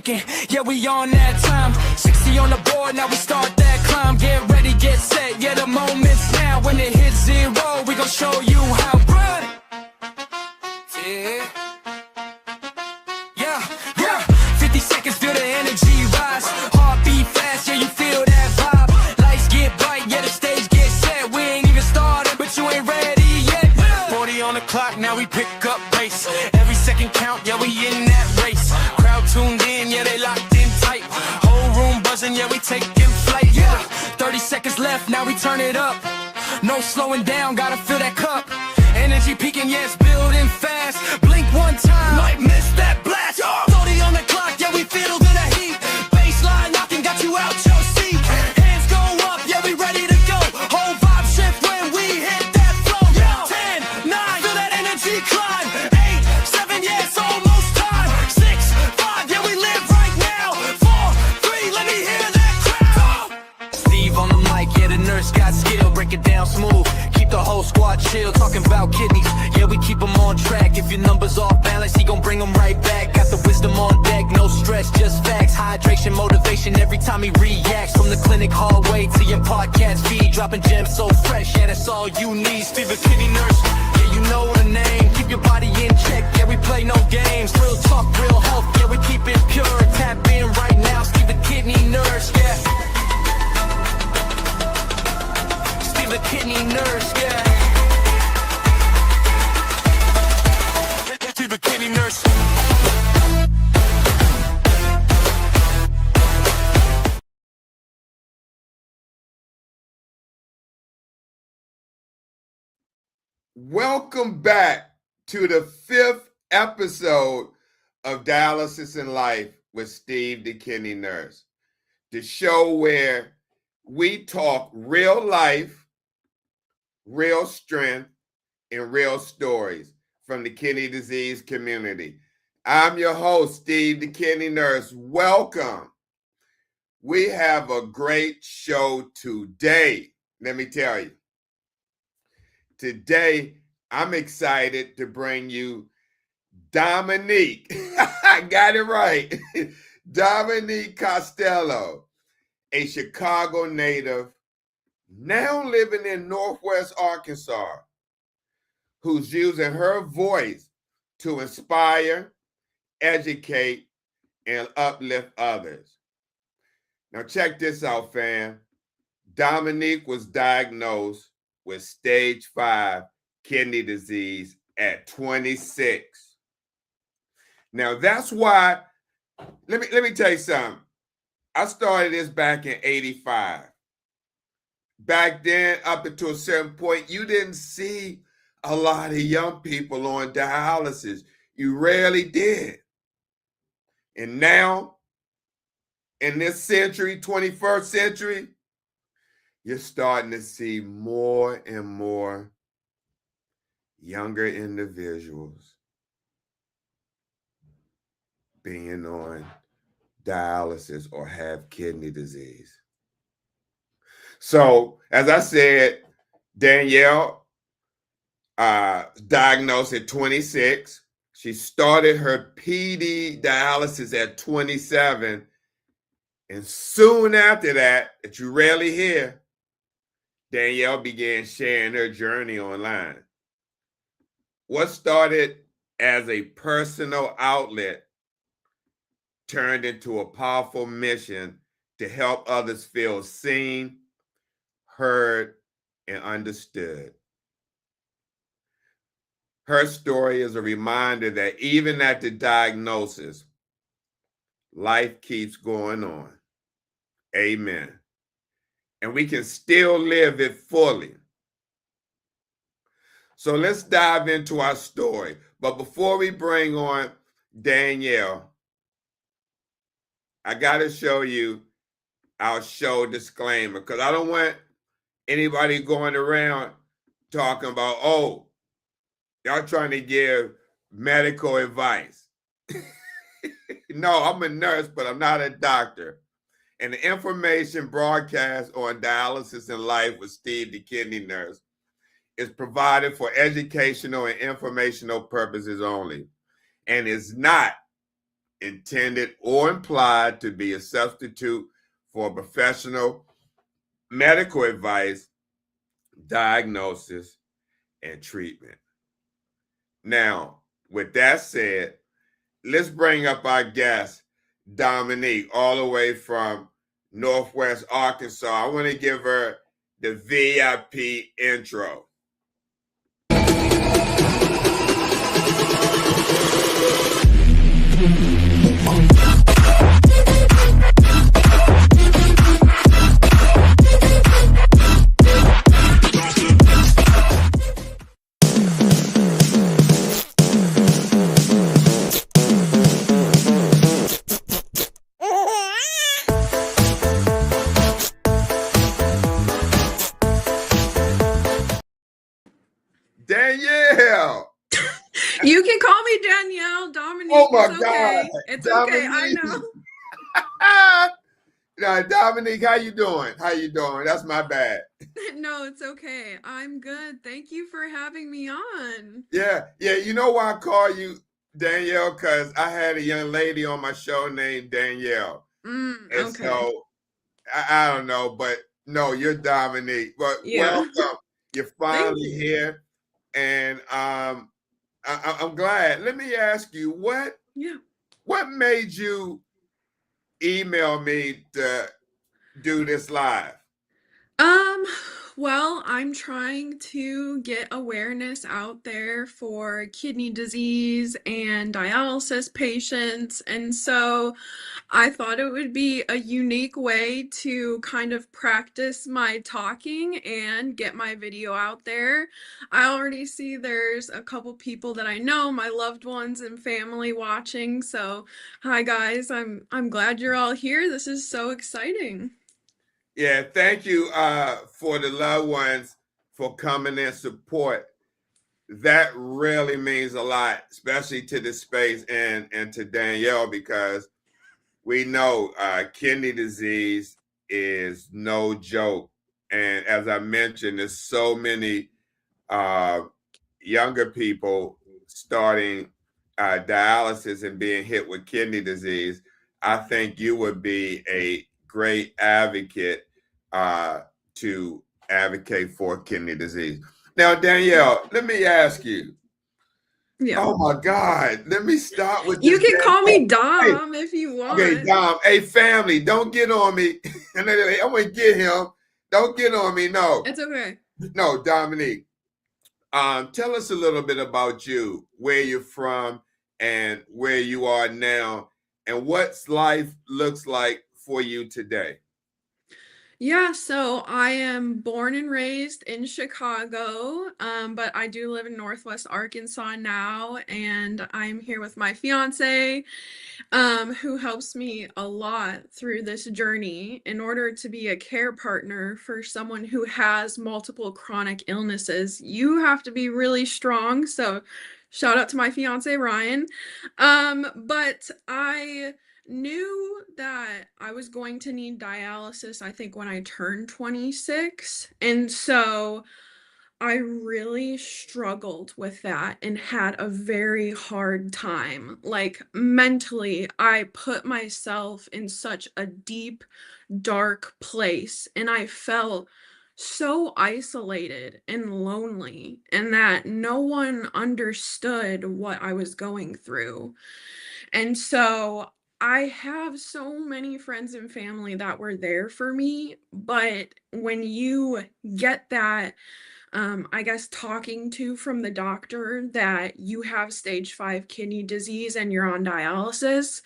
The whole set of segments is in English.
Yeah, we on that time. 60 on the board, now we start that climb. Get ready, get set, yeah, the moment's now. When it hits zero, we gon' show you how. Run! Yeah. 50 seconds, feel the energy rise. Heartbeat fast, yeah, you feel that vibe. Lights get bright, yeah, the stage gets set. We ain't even started, but you ain't ready yet. 40 on the clock, now we pick up pace. Every second count, yeah, we in that race. Crowd tuned in, yeah, they locked in tight. Whole room buzzing, yeah, we taking flight. Yeah, 30 seconds left, now we turn it up. No slowing down, gotta fill that cup. Energy peaking, yeah, it's building fast. Blink one time, might miss that blast. 40 on the clock, yeah, we feel the heat. Baseline knocking, got you out your seat. Hands go up, yeah, we ready to go. Whole vibe shift when we hit that flow. 10, 9, feel that energy climb. 8, 7, yeah, it's almost time. 6, 5, yeah, we live right now. 4, 3, let me hear that crowd. Steve on the mic, yeah, the nurse got skill. Break it down smooth, keep the whole squad chill. Talking about kidneys, yeah, we keep them on track. If your number's off balance, he gon' bring them right back. Got the wisdom on deck, no stress, just facts. Hydration, motivation, every time he reacts. From the clinic hallway to your podcast feed, dropping gems so fresh, yeah, that's all you need. Stevethekidneynurse, yeah, you know the name. Keep your body in check, yeah, we play no games. Real talk, real health, yeah, we keep it pure. Tap in right now, Stevethekidneynurse, yeah. Stevethekidneynurse, yeah. Stevethekidneynurse. Welcome back to the 5th episode of Dialysis in Life with Stevethekidneynurse, the show where we talk real life, real strength, and real stories from the kidney disease community. I'm your host, Stevethekidneynurse. Welcome. We have a great show today. Let me tell you. Today, I'm excited to bring you Dominique. I got it right. Dominique Costello, a Chicago native, now living in Northwest Arkansas, who's using her voice to inspire, educate, and uplift others. Now check this out, fam. Dominique was diagnosed with stage 5 kidney disease at 26. Now that's why, let me tell you something. I started this back in 85. Back then, up until a certain point, you didn't see a lot of young people on dialysis. You rarely did. And now, in this century, 21st century, you're starting to see more and more younger individuals being on dialysis or have kidney disease. So, as I said, Danielle diagnosed at 26. She started her PD dialysis at 27. And soon after that you rarely hear, Danielle began sharing her journey online. What started as a personal outlet turned into a powerful mission to help others feel seen, heard, and understood. Her story is a reminder that even at the diagnosis, life keeps going on. Amen. And we can still live it fully. So let's dive into our story. But before we bring on Danielle, I got to show you our show disclaimer, because I don't want anybody going around talking about, oh, y'all trying to give medical advice. No, I'm a nurse, but I'm not a doctor. And the information broadcast on Dialysis in Life with Stevethekidneynurse is provided for educational and informational purposes only, and is not intended or implied to be a substitute for professional medical advice, diagnosis, and treatment. Now, with that said, let's bring up our guest, Dominique, all the way from Northwest Arkansas. I want to give her the VIP intro. Danielle. You can call me Danielle, Dominique. Oh my it's God. Okay. It's Dominique. okay. I know. Now, Dominique, how you doing? How you doing? That's my bad. No, it's okay. I'm good. Thank you for having me on. Yeah. You know why I call you Danielle? Because I had a young lady on my show named Danielle. And Okay. so I don't know, but no, you're Dominique. But Yeah. welcome. You're finally here. And I'm glad. Let me ask you, what made you email me to do this live? Well, I'm trying to get awareness out there for kidney disease and dialysis patients, and so I thought it would be a unique way to kind of practice my talking and get my video out there. I already see there's a couple people that I know, my loved ones and family watching, so hi guys, I'm glad you're all here. This is so exciting. Yeah, thank you for the loved ones for coming in support. That really means a lot, especially to this space and to Danielle, because we know kidney disease is no joke. And as I mentioned, there's so many younger people starting dialysis and being hit with kidney disease. I think you would be a great advocate to advocate for kidney disease. Now, Danielle, let me ask you. Yeah. Oh my God. Let me start with You this. can call me Dom if you want. Okay, Dom. Hey, family, don't get on me. I'm gonna get him. Don't get on me. No. It's okay. No, Dominique. Tell us a little bit about you, where you're from, and where you are now, and what's life looks like for you today. Yeah, so I am born and raised in Chicago, but I do live in Northwest Arkansas now, and I'm here with my fiance, who helps me a lot through this journey in order to be a care partner for someone who has multiple chronic illnesses. You have to be really strong, so shout out to my fiance, Ryan. But I knew that I was going to need dialysis, I think, when I turned 26. And so I really struggled with that and had a very hard time. Like mentally, I put myself in such a deep, dark place, and I felt so isolated and lonely, and that no one understood what I was going through. And so I have so many friends and family that were there for me, but when you get that, I guess, talking to from the doctor that you have stage 5 kidney disease and you're on dialysis,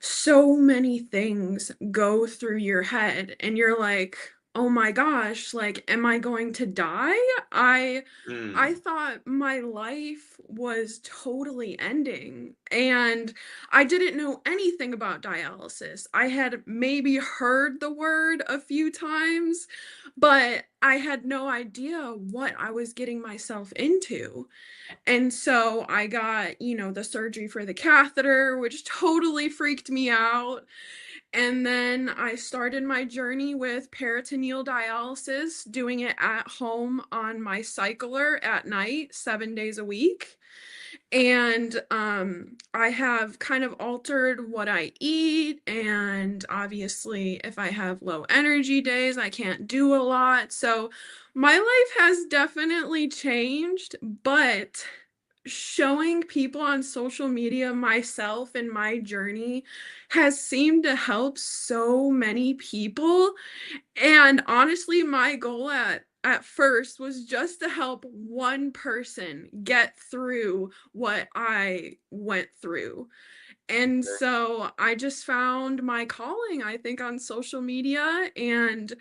so many things go through your head, and you're like, oh my gosh, like, am I going to die? I thought my life was totally ending, and I didn't know anything about dialysis. I had maybe heard the word a few times, but I had no idea what I was getting myself into. And so I got, the surgery for the catheter, which totally freaked me out. And then I started my journey with peritoneal dialysis, doing it at home on my cycler at night, 7 days a week. And I have kind of altered what I eat, and obviously if I have low energy days, I can't do a lot. So my life has definitely changed, but showing people on social media myself and my journey has seemed to help so many people. And honestly, my goal at first was just to help one person get through what I went through. And so I just found my calling, I think, on social media, and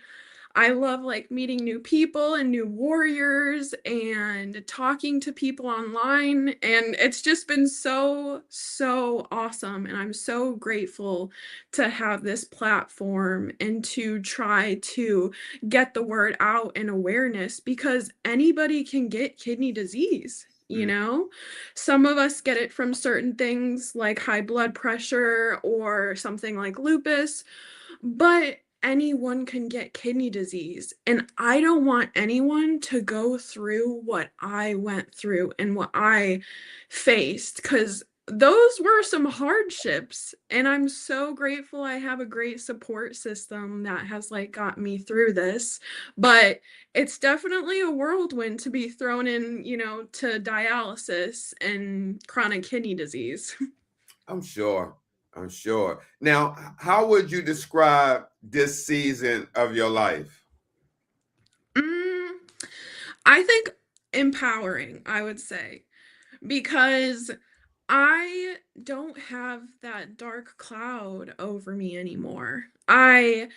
I love like meeting new people and new warriors and talking to people online. And it's just been so, so awesome. And I'm so grateful to have this platform and to try to get the word out and awareness, because anybody can get kidney disease. You Mm. know, some of us get it from certain things like high blood pressure or something like lupus, but anyone can get kidney disease. And I don't want anyone to go through what I went through and what I faced, because those were some hardships. And I'm so grateful I have a great support system that has like got me through this. But it's definitely a whirlwind to be thrown in, to dialysis and chronic kidney disease. I'm sure. I'm sure. Now, how would you describe this season of your life? Mm, I think empowering, I would say, because I don't have that dark cloud over me anymore. I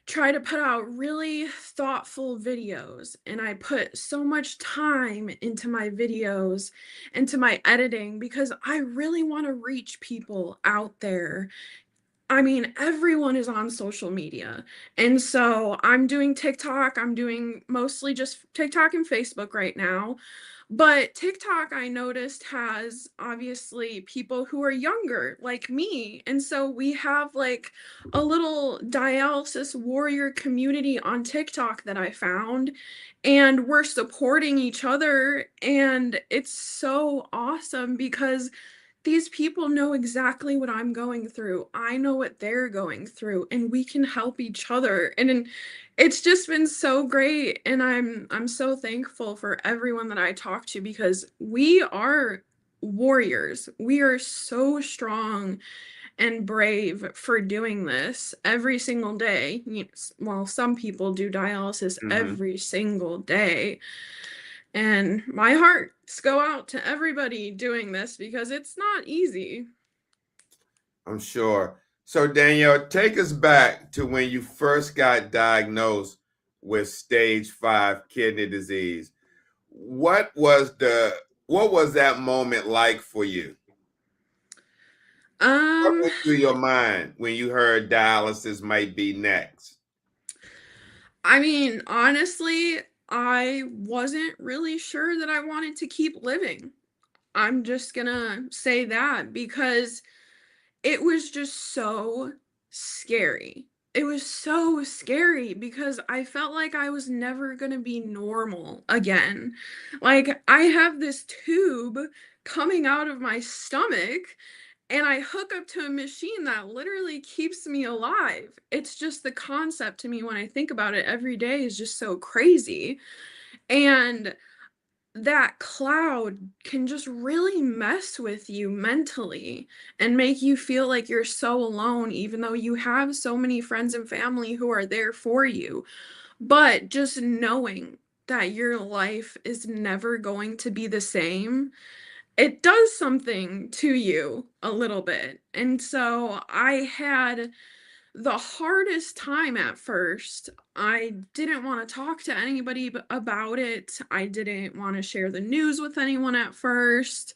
try to put out really thoughtful videos, and I put so much time into my videos, into my editing, because I really want to reach people out there. I mean, everyone is on social media. And so I'm doing TikTok. I'm doing mostly just TikTok and Facebook right now. But TikTok, I noticed, has obviously people who are younger, like me. And so we have like a little dialysis warrior community on TikTok that I found. And we're supporting each other. And it's so awesome because these people know exactly what I'm going through. I know what they're going through, and we can help each other. And it's just been so great, and I'm so thankful for everyone that I talk to, because we are warriors. We are so strong and brave for doing this every single day. Well, some people do dialysis Hmm. every single day. And my hearts go out to everybody doing this because it's not easy. I'm sure. So, Danielle, take us back to when you first got diagnosed with stage 5 kidney disease. What was the what was that moment like for you? What Um, went through your mind when you heard dialysis might be next? I mean, honestly, I wasn't really sure that I wanted to keep living. I'm just gonna say that, because it was just so scary. It was so scary because I felt like I was never going to be normal again. Like, I have this tube coming out of my stomach, and I hook up to a machine that literally keeps me alive. It's just the concept to me when I think about it every day is just so crazy. And that cloud can just really mess with you mentally and make you feel like you're so alone, even though you have so many friends and family who are there for you. But just knowing that your life is never going to be the same, it does something to you a little bit. And so I had the hardest time at first. I didn't want to talk to anybody about it. I didn't want to share the news with anyone at first.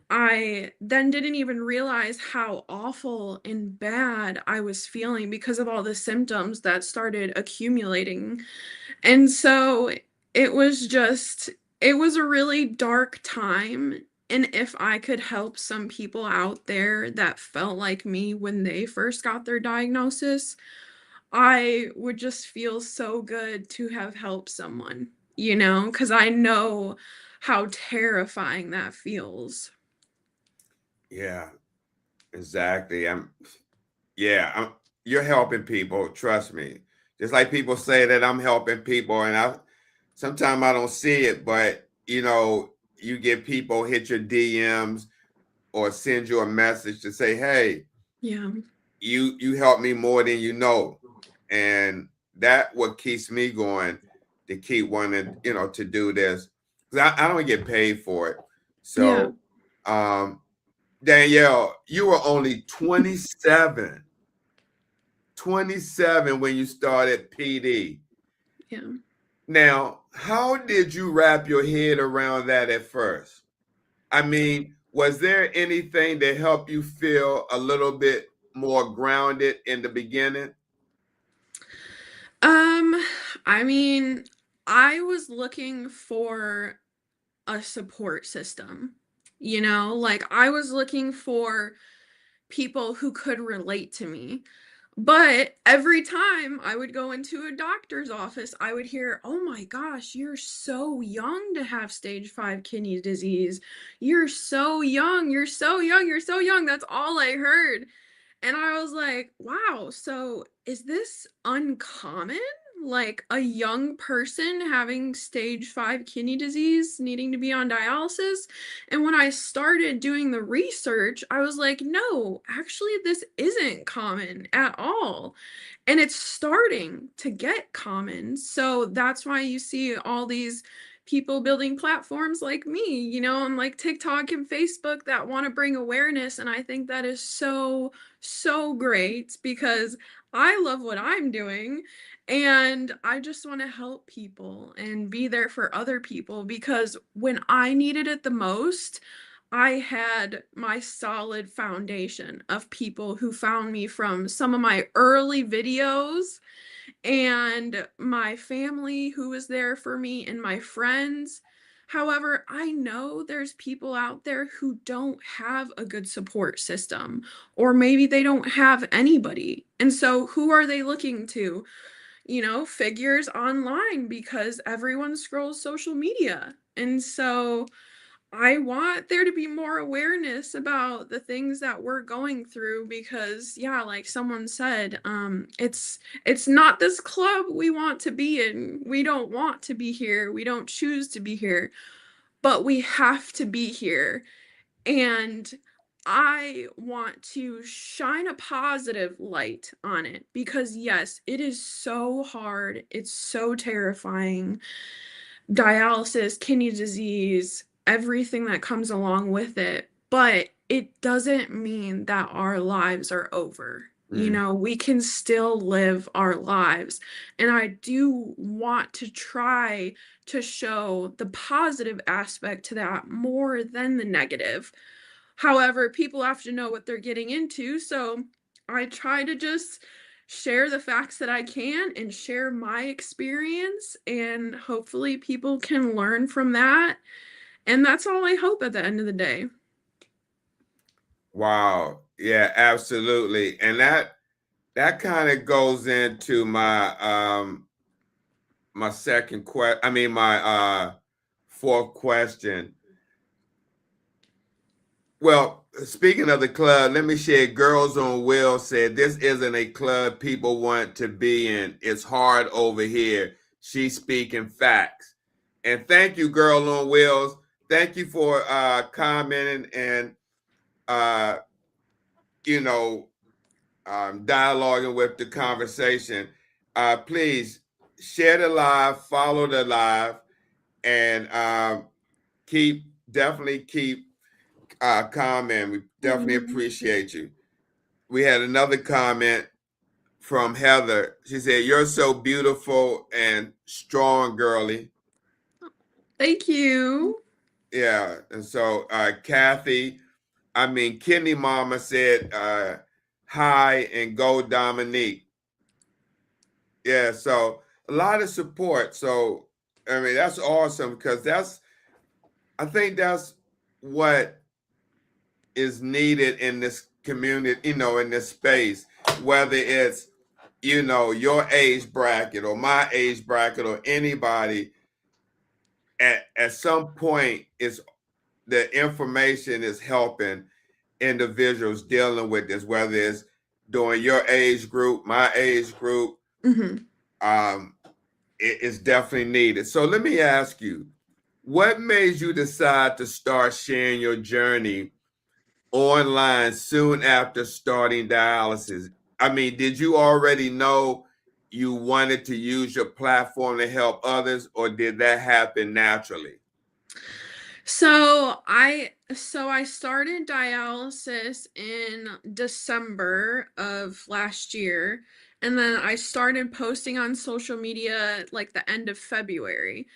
I then didn't even realize how awful and bad I was feeling because of all the symptoms that started accumulating. And so it was just, it was a really dark time. And if I could help some people out there that felt like me when they first got their diagnosis, I would just feel so good to have helped someone, because I know how terrifying that feels. Yeah, exactly. You're helping people, trust me. Just like people say that I'm helping people, and sometimes I don't see it, but you get people hit your DMs or send you a message to say, "Hey, Yeah. you helped me more than you know," and that what keeps me going to keep wanting, to do this, because I don't get paid for it. Yeah. So, um, Danielle, you were only 27 when you started PD. Yeah. Now, how did you wrap your head around that at first? I mean, was there anything that helped you feel a little bit more grounded in the beginning? Um, I mean, I was looking for a support system. Like I was looking for people who could relate to me. But every time I would go into a doctor's office, I would hear, "Oh my gosh, you're so young to have stage 5 kidney disease. You're so young. You're so young. You're so young." That's all I heard. And I was like, wow, so is this uncommon? Like a young person having stage 5 kidney disease, needing to be on dialysis? And when I started doing the research, I was like, no, actually, this isn't common at all. And it's starting to get common. So that's why you see all these people building platforms like me, on like TikTok and Facebook that want to bring awareness. And I think that is so, so great because I love what I'm doing and I just want to help people and be there for other people because when I needed it the most, I had my solid foundation of people who found me from some of my early videos and my family who was there for me and my friends. However, I know there's people out there who don't have a good support system, or maybe they don't have anybody. And so, who are they looking to? Figures online because everyone scrolls social media. And so, I want there to be more awareness about the things that we're going through because yeah, like someone said, it's not this club we want to be in. We don't want to be here. We don't choose to be here, but we have to be here. And I want to shine a positive light on it because yes, it is so hard. It's so terrifying, dialysis, kidney disease, everything that comes along with it. But it doesn't mean that our lives are over. Mm. We can still live our lives. And I do want to try to show the positive aspect to that more than the negative. However, people have to know what they're getting into. So I try to just share the facts that I can and share my experience, and hopefully people can learn from that. And that's all I hope at the end of the day. Wow. Yeah, absolutely. And that kind of goes into my second question. I mean my fourth question. Well, speaking of the club, let me share. Girls on Wheels said this isn't a club people want to be in. It's hard over here. She's speaking facts. And thank you, Girl on Wheels. Thank you for commenting and uh, you know dialoguing with the conversation. Please share the live, follow the live, and definitely keep comment. We definitely Mhm. appreciate you. We had another comment from Heather. She said, "You're so beautiful and strong, girly." Thank you. Yeah. And so Kathy, Kidney Mama said, hi and go Dominique. Yeah. So a lot of support. So, that's awesome because I think that's what is needed in this community, in this space, whether it's, your age bracket or my age bracket or anybody, at some point, it's the information is helping. individuals dealing with this, whether it's during your age group, my age group. It's definitely needed. So let me ask you, what made you decide to start sharing your journey online soon after starting dialysis? I mean, did you already know you wanted to use your platform to help others, or did that happen naturally? So I started dialysis in December of last year, and then I started posting on social media like the end of February.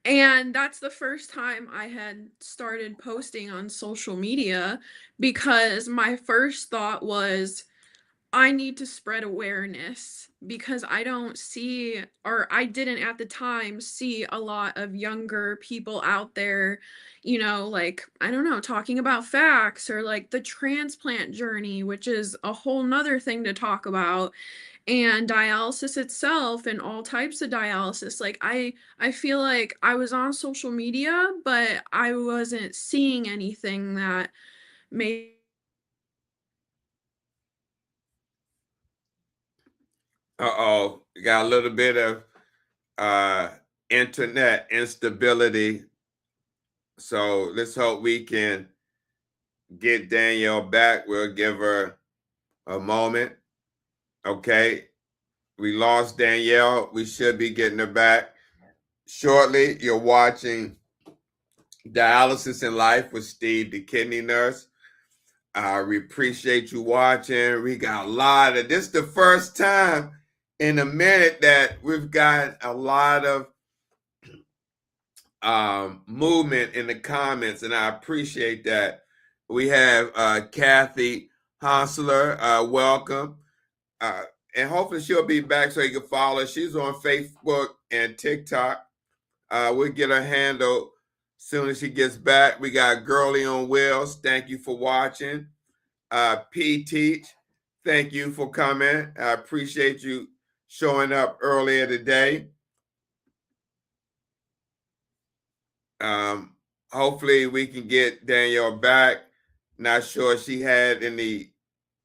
And that's the first time I had started posting on social media because my first thought was I need to spread awareness because I don't see, or I didn't at the time see a lot of younger people out there, like, I don't know, talking about facts or like the transplant journey, which is a whole nother thing to talk about, and dialysis itself and all types of dialysis. Like I feel like I was on social media, but I wasn't seeing anything that made. Uh-oh, you got a little bit of uh internet instability. So let's hope we can get Danielle back. We'll give her a moment. Okay. We lost Danielle. We should be getting her back shortly. You're watching Dialysis in Life with Steve, the kidney nurse. We appreciate you watching. We got a lot of this is the first time in a minute that we've got a lot of movement in the comments, and I appreciate that. We have Kathy Honsler, welcome. And hopefully she'll be back so you can follow her. She's on Facebook and TikTok. We'll get her handle soon as she gets back. We got Girly on Wheels. Thank you for watching. P Teach, thank you for coming. I appreciate you showing up earlier today. Hopefully we can get Danielle back. Not sure she had any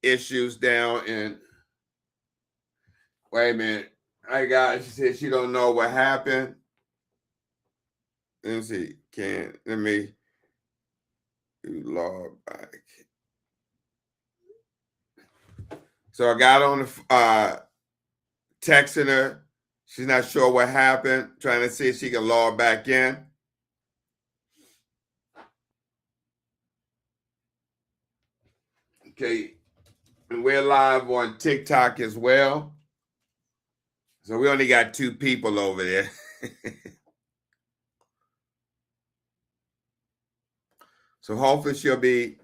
issues down in. Wait a minute. She said she don't know what happened. Let me see. Let me log back. So I got on the texting her. She's not sure what happened. Trying to see if she can log back in. Okay, and we're live on TikTok as well. So we only got 2 people over there. So hopefully she'll be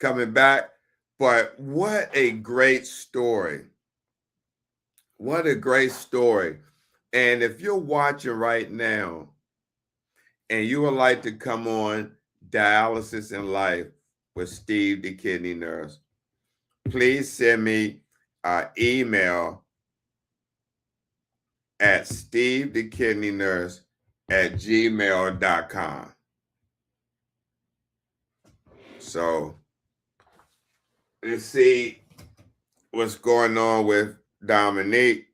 coming back. But what a great story. What a great story. And if you're watching right now and you would like to come on Dialysis in Life with Steve, the kidney nurse, please send me an email at stevethekidneynurse@gmail.com. So let's see what's going on with Dominique.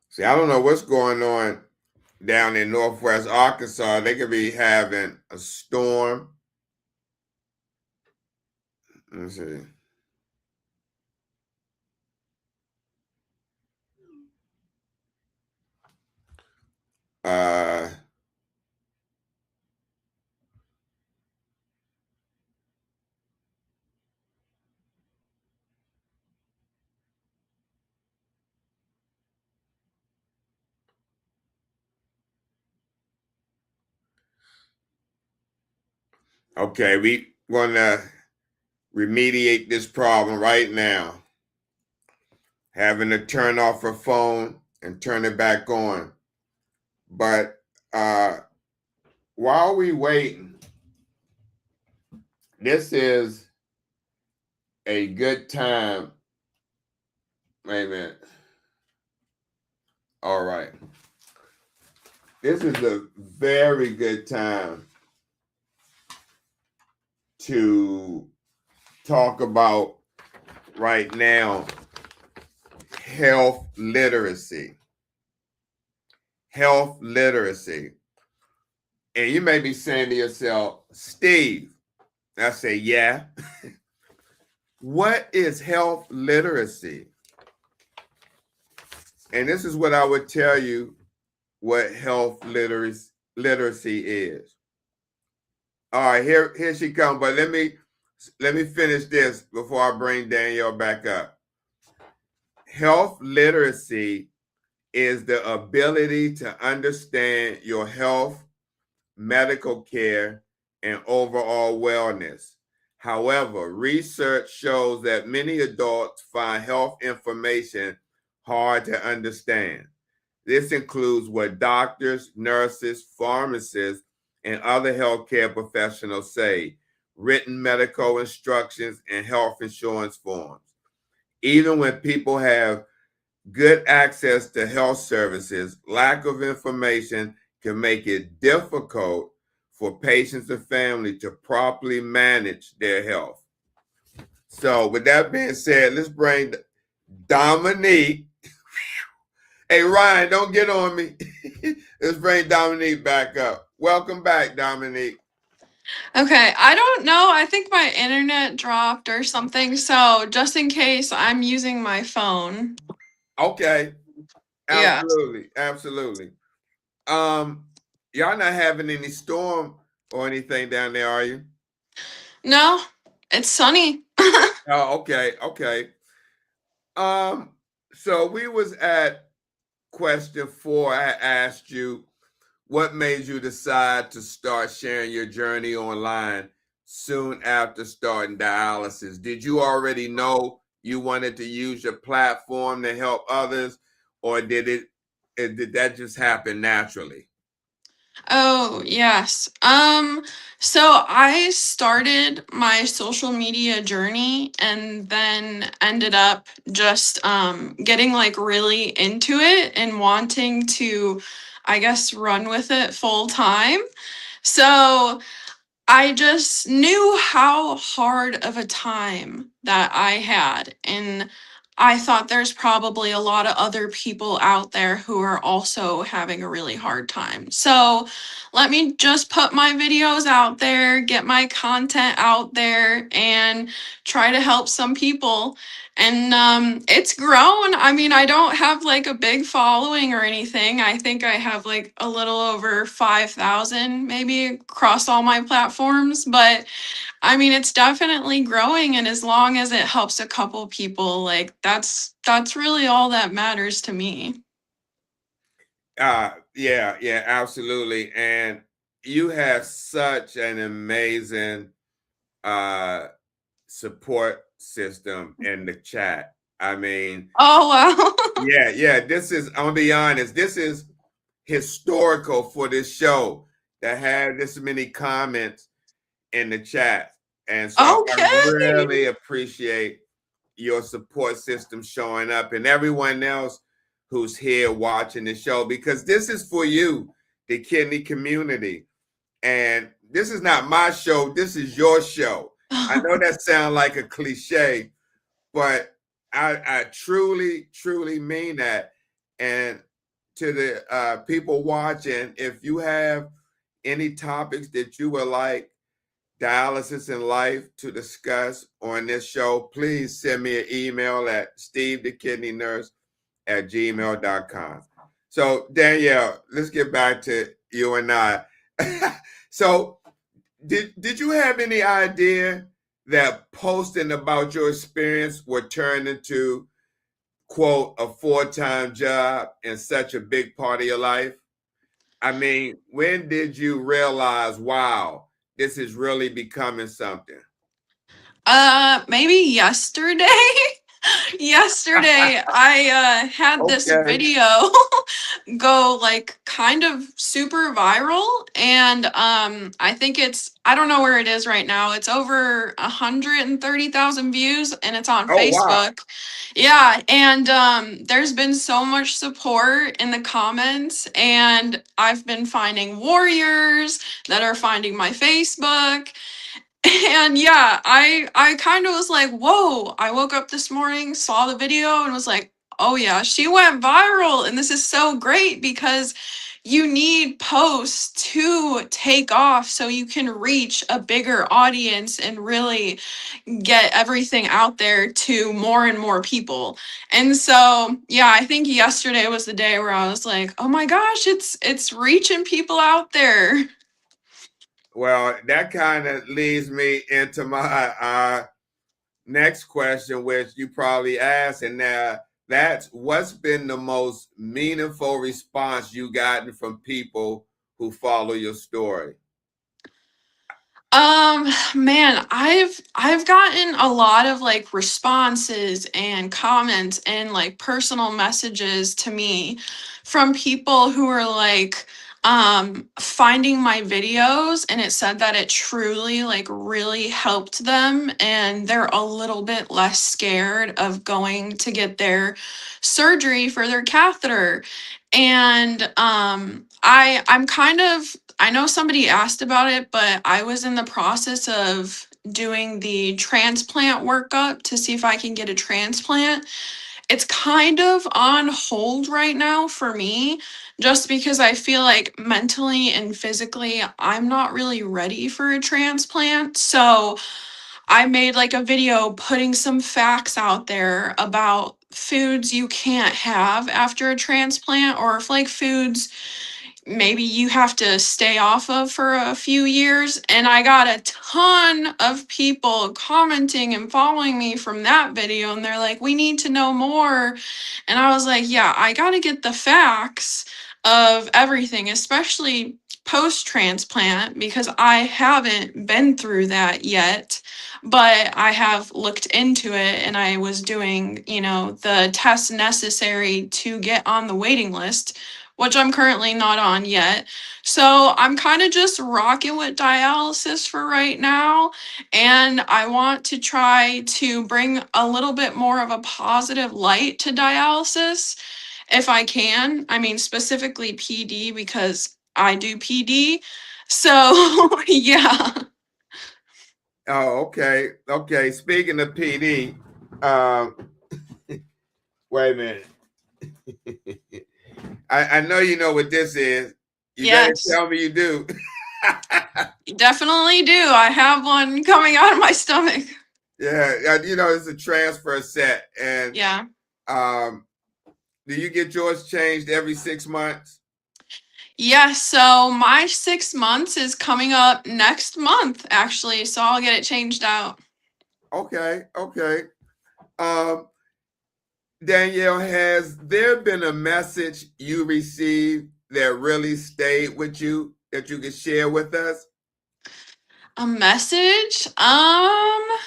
See, I don't know what's going on down in Northwest Arkansas. They could be having a storm. Let's see. Uh, okay, we want to remediate this problem right now. Having to turn off her phone and turn it back on. But while we waiting, This is a good time. Wait a minute. All right. This is a very good time to talk about right now health literacy. Health literacy. And you may be saying to yourself, Steve, I say, yeah. What is health literacy? And this is what I would tell you what health literacy is. All right, here she comes. But let me finish this before I bring Danielle back up. Health literacy is the ability to understand your health, medical care, and overall wellness. However, research shows that many adults find health information hard to understand. This includes what doctors, nurses, pharmacists, and other healthcare professionals say, written medical instructions, and health insurance forms. Even when people have good access to health services, lack of information can make it difficult for patients and family to properly manage their health. So with that being said, let's bring Dominique. Hey, Ryan, don't get on me. Let's bring Dominique back up. Welcome back, Dominique. Okay, I don't know. I think my internet dropped or something. So just in case, I'm using my phone. Okay. Yeah. Absolutely. Absolutely. Y'all not having any storm or anything down there, are you? No, it's sunny. Oh, okay. Okay. So we was at question 4. I asked you what made you decide to start sharing your journey online soon after starting dialysis. Did you already know you wanted to use your platform to help others, or did that just happen naturally? Oh, yes. So I started my social media journey and then ended up just getting like really into it and wanting to, I guess, run with it full time. So I just knew how hard of a time that I had. And I thought there's probably a lot of other people out there who are also having a really hard time. So let me just put my videos out there, get my content out there, and try to help some people. And it's grown. I mean, I don't have like a big following or anything. I think I have like a little over 5,000 maybe across all my platforms. But I mean, it's definitely growing. And as long as it helps a couple people, like that's really all that matters to me. Yeah, absolutely. And you have such an amazing support system in the chat. I mean, Oh, wow. yeah, this is, I'm gonna be honest, this is historical for this show to have this many comments in the chat. And so I Okay. really appreciate your support system showing up and everyone else who's here watching the show, because this is for you, the kidney community. And this is not my show, this is your show. I know that sounds like a cliche, but I truly, truly mean that. And to the people watching, if you have any topics that you would like dialysis in life to discuss on this show, please send me an email at stevethekidneynurse@gmail.com. So Danielle, let's get back to you and I. So did you have any idea that posting about your experience would turn into, quote, a full-time job and such a big part of your life? I mean, when did you realize, wow, this is really becoming something? Maybe yesterday. Yesterday, I had this Okay. video go like kind of super viral, and I think I don't know where it is right now. It's over 130,000 views, and it's on Oh, wow. Facebook. Yeah, and there's been so much support in the comments, and I've been finding warriors that are finding my Facebook. And yeah, I kind of was like, whoa. I woke up this morning, saw the video, and was like, oh yeah, she went viral. And this is so great because you need posts to take off so you can reach a bigger audience and really get everything out there to more and more people. And so, yeah, I think yesterday was the day where I was like, oh my gosh, it's reaching people out there. Well, that kind of leads me into my next question, which you probably asked, and that's what's been the most meaningful response you gotten from people who follow your story? Man, I've gotten a lot of like responses and comments and like personal messages to me from people who are like finding my videos, and it said that it truly like really helped them, and they're a little bit less scared of going to get their surgery for their catheter. And I'm kind of, I know somebody asked about it, but I was in the process of doing the transplant workup to see if I can get a transplant. It's kind of on hold right now for me, just because I feel like mentally and physically I'm not really ready for a transplant. So I made like a video putting some facts out there about foods you can't have after a transplant, or if like foods maybe you have to stay off of for a few years. And I got a ton of people commenting and following me from that video, and they're like, we need to know more. And I was like, yeah, I got to get the facts of everything, especially post transplant, because I haven't been through that yet. But I have looked into it, and I was doing, the tests necessary to get on the waiting list, which I'm currently not on yet. So I'm kind of just rocking with dialysis for right now. And I want to try to bring a little bit more of a positive light to dialysis if I can. I mean, specifically PD, because I do PD. So, yeah. Oh, okay. Okay. Speaking of PD, um, wait a minute. I know you know what this is. You better Yes, tell me you do. definitely do. I have one coming out of my stomach. Yeah, it's a transfer set. And Yeah. um, do you get yours changed every 6 months? Yeah, so my 6 months is coming up next month, actually. So I'll get it changed out. Okay, okay. Um, Danielle, has there been a message you received that really stayed with you that you could share with us? A message? I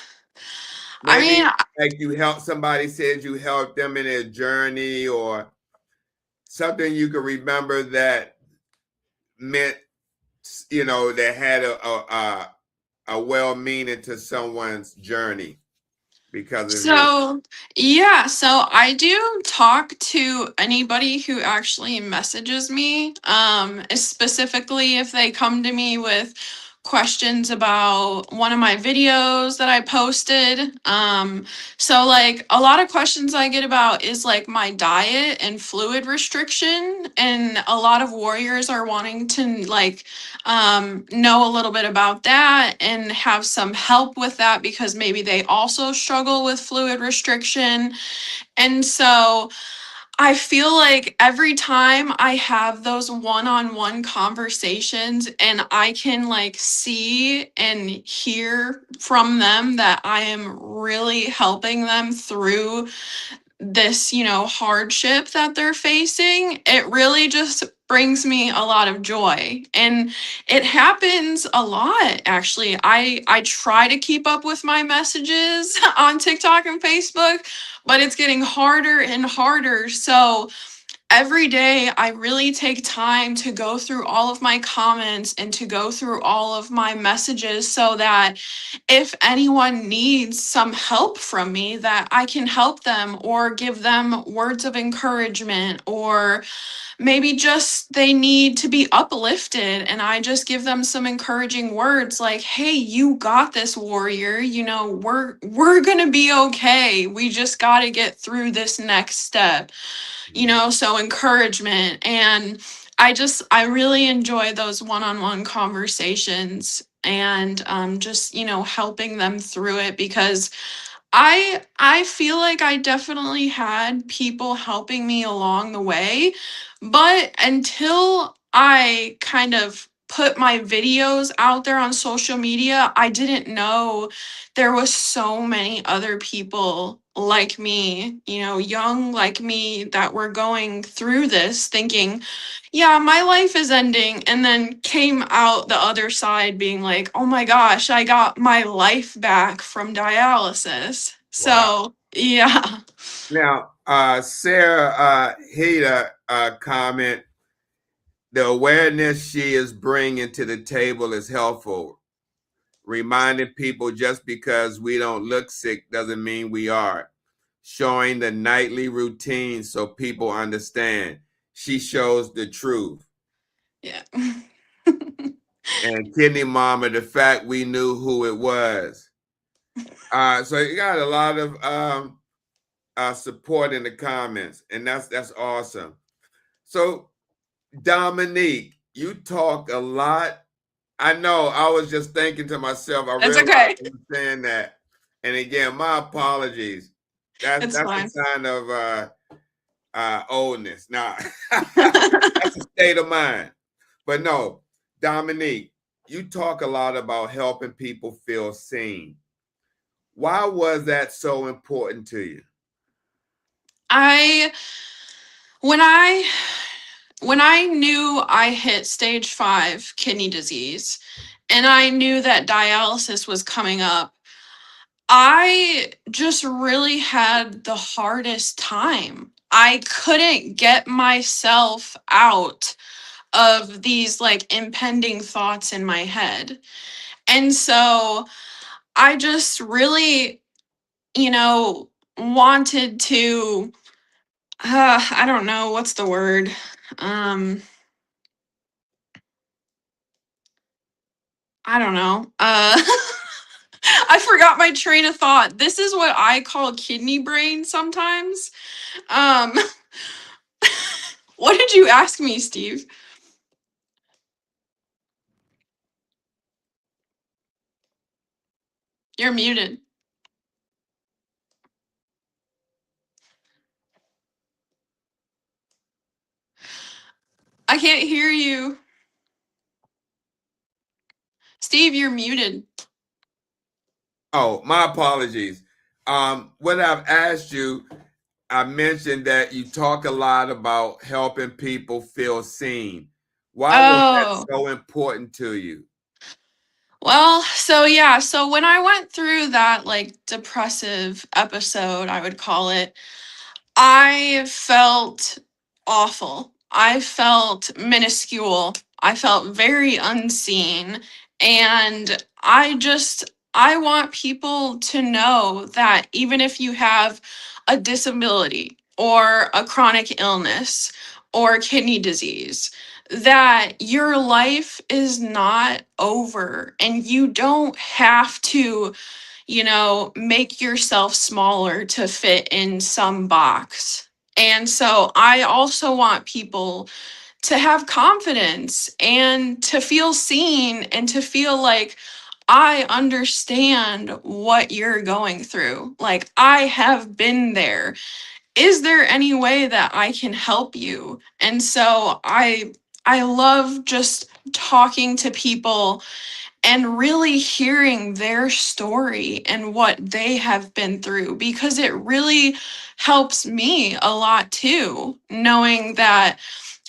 Maybe mean, like you helped somebody said you helped them in their journey, or something you could remember that meant, that had a well meaning to someone's journey because of your. so yeah, so I do talk to anybody who actually messages me, specifically if they come to me with questions about one of my videos that I posted. So like a lot of questions I get about is like my diet and fluid restriction, and a lot of warriors are wanting to like know a little bit about that and have some help with that because maybe they also struggle with fluid restriction. And so I feel like every time I have those one-on-one conversations and I can like see and hear from them that I am really helping them through this, hardship that they're facing, it really just brings me a lot of joy. And it happens a lot, actually. I try to keep up with my messages on TikTok and Facebook, but it's getting harder and harder. So every day I really take time to go through all of my comments and to go through all of my messages so that if anyone needs some help from me, that I can help them or give them words of encouragement, or maybe just they need to be uplifted and I just give them some encouraging words like, "Hey, you got this, warrior. We're going to be okay. We just got to get through this next step." So encouragement. And I really enjoy those one-on-one conversations, and just, helping them through it, because I feel like I definitely had people helping me along the way, but until I kind of put my videos out there on social media, I didn't know there was so many other people like me, young like me, that were going through this thinking, yeah, my life is ending, and then came out the other side being like, oh my gosh, I got my life back from dialysis. Wow. So, yeah. Now, Sarah Hader comment, the awareness she is bringing to the table is helpful, reminding people just because we don't look sick doesn't mean we are. Showing the nightly routine so people understand. She shows the truth. Yeah. And Kidney Mama, the fact we knew who it was. So you got a lot of support in the comments, and that's awesome. So Dominique, you talk a lot. I know. I was just thinking to myself. I That's realized okay. you were saying that, and again, my apologies. It's That's fine. a sign of oldness. Nah, that's a state of mind. But no, Dominique, you talk a lot about helping people feel seen. Why was that so important to you? I when I when I knew I hit stage 5 kidney disease, and I knew that dialysis was coming up, I just really had the hardest time. I couldn't get myself out of these like impending thoughts in my head. And so I just really, wanted to, I don't know what's the word. Um, I don't know. I forgot my train of thought. This is what I call kidney brain sometimes. Um, what did you ask me, Steve? You're muted. I can't hear you. Steve, you're muted. Oh, my apologies. What I've asked you, I mentioned that you talk a lot about helping people feel seen. Why was that Oh, so important to you? well, so yeah, so when I went through that like depressive episode, I would call it, I felt awful. I felt minuscule. I felt very unseen. And I want people to know that even if you have a disability or a chronic illness or kidney disease, that your life is not over, and you don't have to, make yourself smaller to fit in some box. And so I also want people to have confidence and to feel seen and to feel like I understand what you're going through. Like, I have been there. Is there any way that I can help you? And so I love just talking to people and really hearing their story and what they have been through, because it really helps me a lot too, knowing that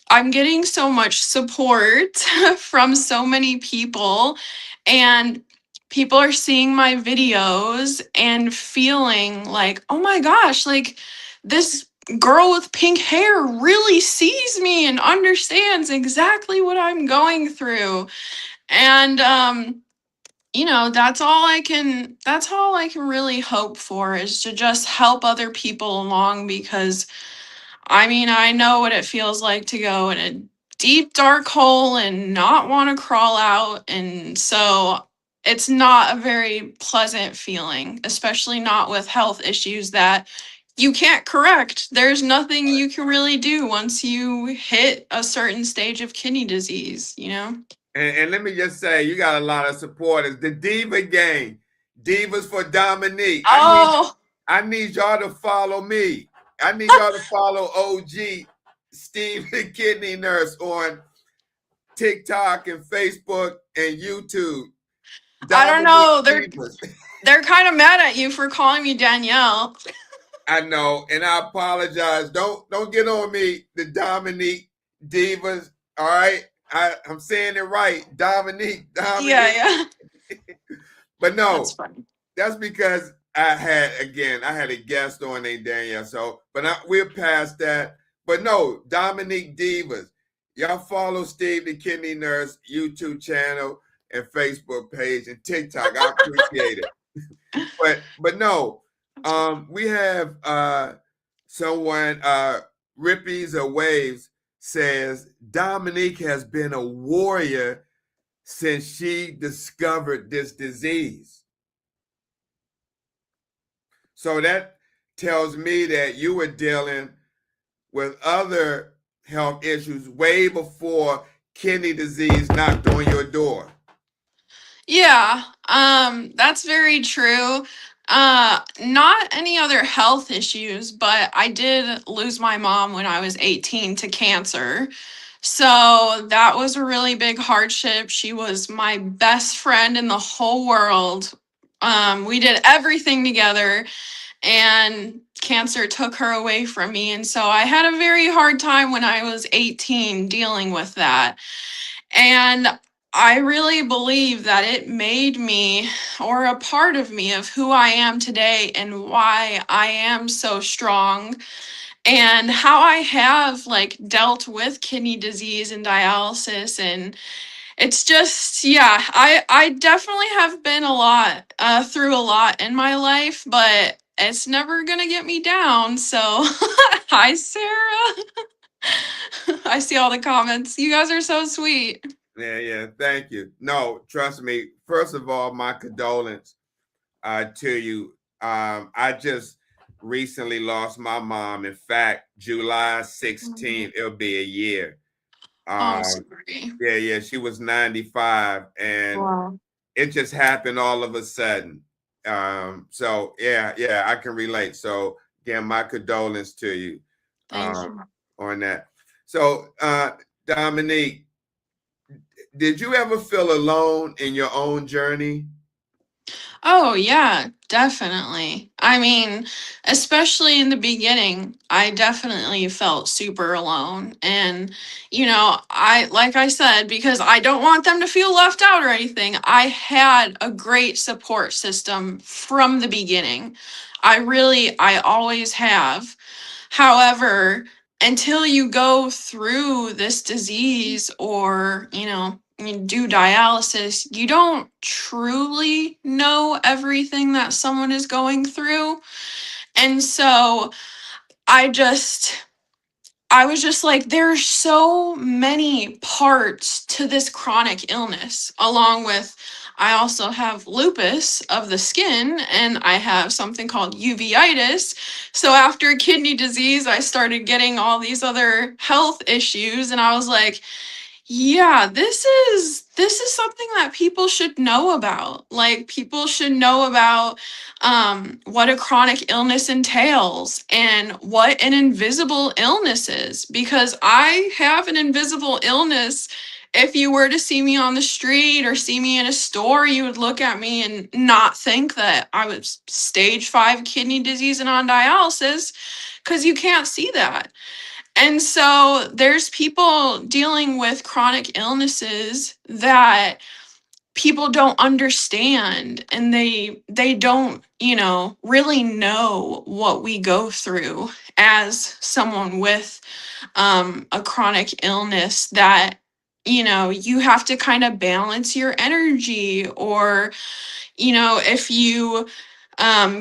I'm getting so much support from so many people, and people are seeing my videos and feeling like, oh my gosh, like this girl with pink hair really sees me and understands exactly what I'm going through. And that's all I can really hope for, is to just help other people along, because I mean, I know what it feels like to go in a deep, dark hole and not want to crawl out. And so it's not a very pleasant feeling, especially not with health issues that you can't correct. There's nothing you can really do once you hit a certain stage of kidney disease, you know? And let me just say, you got a lot of supporters. The Diva Gang, Divas for Dominique. Oh, I need y'all to follow me. I need y'all to follow OG Stevethekidneynurse on TikTok and Facebook and YouTube. I don't Dominique know. Divas. They're kind of mad at you for calling me Danielle. I know, and I apologize. Don't get on me, the Dominique Divas. All right, I'm saying it right, Dominique. Yeah. But That's no, funny. that's because I had a guest on named Danielle. So, but we're past that. But no, Dominique Divas. Y'all follow Steve the Kidney Nurse YouTube channel and Facebook page and TikTok. I appreciate it. But no, we have someone, Rippies or Waves says Dominique has been a warrior since she discovered this disease. So that tells me that you were dealing with other health issues way before kidney disease knocked on your door. Yeah, that's very true. Not any other health issues, but I did lose my mom when I was 18 to cancer. So that was a really big hardship. She was my best friend in the whole world. We did everything together, and cancer took her away from me. And so I had a very hard time when I was 18 dealing with that. And I really believe that it made me, or a part of me, of who I am today and why I am so strong, and how I have like dealt with kidney disease and dialysis. And it's just, yeah, I definitely have been through a lot in my life, but it's never gonna get me down. So hi, Sarah. I see all the comments. You guys are so sweet. Yeah, thank you. No, trust me. First of all, my condolence to you. I just recently lost my mom. In fact, July 16th, it'll be a year. Oh, Um, sorry. yeah, she was 95, and Wow. it just happened all of a sudden. So yeah, I can relate. So again, my condolence to you Thank you. on that. So Dominique, did you ever feel alone in your own journey? Oh, yeah, definitely. I mean, especially in the beginning, I definitely felt super alone. And, like I said, because I don't want them to feel left out or anything, I had a great support system from the beginning. I always have. However, until you go through this disease, or, you do dialysis, you don't truly know everything that someone is going through. And so I just I was just like, there's so many parts to this chronic illness, along with I also have lupus of the skin, and I have something called uveitis. So after kidney disease, I started getting all these other health issues, and I was like, yeah, this is something that people should know about. Like, people should know about what a chronic illness entails and what an invisible illness is, because I have an invisible illness if you were to see me on the street or see me in a store, you would look at me and not think that I was stage 5 kidney disease and on dialysis, because you can't see that. And so there's people dealing with chronic illnesses that people don't understand, and they don't, really know what we go through as someone with a chronic illness, that you have to kind of balance your energy, or if you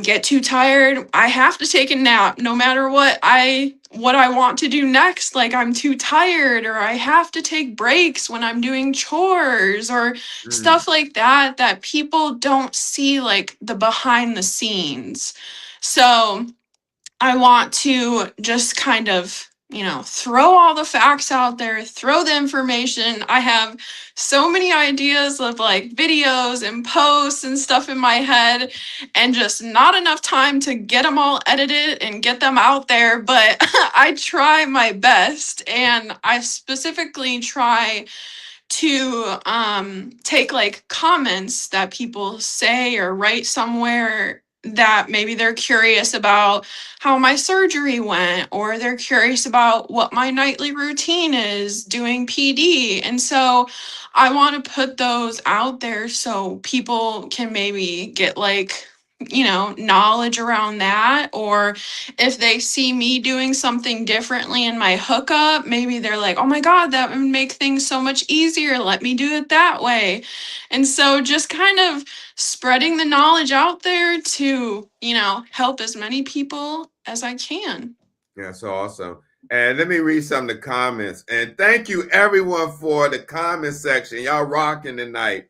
get too tired, I have to take a nap no matter what I want to do next. Like, I'm too tired, or I have to take breaks when I'm doing chores or Mm. stuff like that, that people don't see, like the behind the scenes. So I want to just kind of, throw all the facts out there, throw the information. I have so many ideas of like videos and posts and stuff in my head, and just not enough time to get them all edited and get them out there. But I try my best, and I specifically try to take like comments that people say or write somewhere, that maybe they're curious about how my surgery went, or they're curious about what my nightly routine is doing PD. And so I want to put those out there so people can maybe get like, knowledge around that. Or if they see me doing something differently in my hookup, maybe they're like, oh my God, that would make things so much easier. Let me do it that way. And so just kind of spreading the knowledge out there to, help as many people as I can. That's awesome. And let me read some of the comments. And thank you everyone for the comment section. Y'all rocking tonight.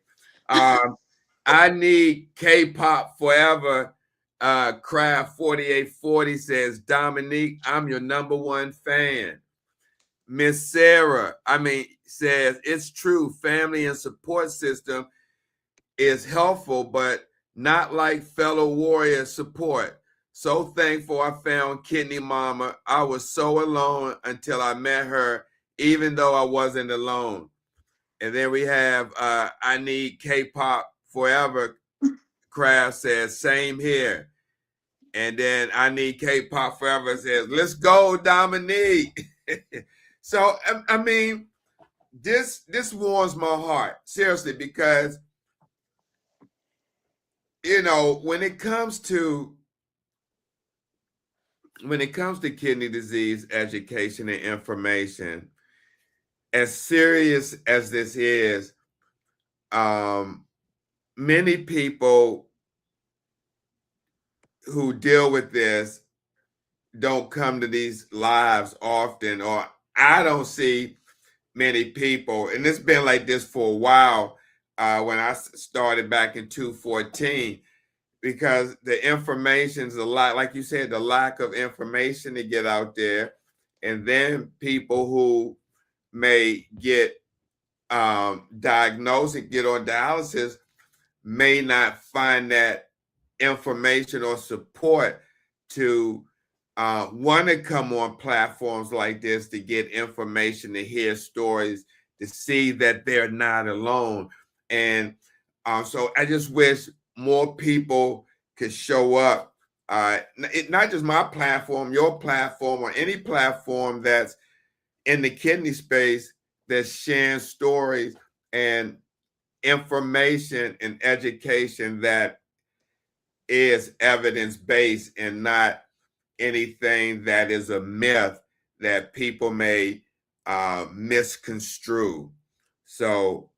I need K-pop forever. Craft 4840 says, Dominique, I'm your #1 fan. Miss Sarah, says, it's true, family and support system is helpful, but not like fellow warrior support. So thankful I found Kidney Mama. I was so alone until I met her, even though I wasn't alone. And then we have I need K-pop forever. Craft says, same here. And then I need K-pop forever says, let's go, Dominique. So this warms my heart, seriously, because when it comes to kidney disease education and information, as serious as this is, many people who deal with this don't come to these lives often, or I don't see many people, and it's been like this for a while when I started back in 2014, because the information's a lot, like you said, the lack of information to get out there, and then people who may get diagnosed and get on dialysis may not find that information or support to want to come on platforms like this to get information, to hear stories, to see that they're not alone. And so I just wish more people could show up. Not just my platform, your platform, or any platform that's in the kidney space that's sharing stories and information and education that is evidence-based and not anything that is a myth that people may misconstrue. So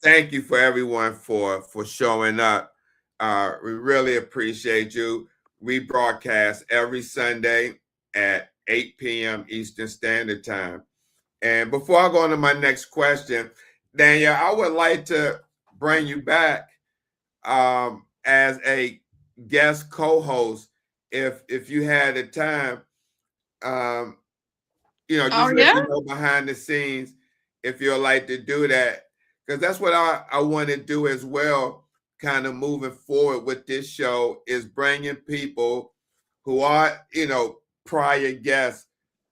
thank you for everyone for showing up. We really appreciate you. We broadcast every Sunday at 8 p.m. Eastern Standard Time. And before I go on to my next question, Danielle, I would like to bring you back as a guest co-host if you had the time, just let me know behind the scenes if you'd like to do that, because that's what I want to do as well, kind of moving forward with this show, is bringing people who are, prior guests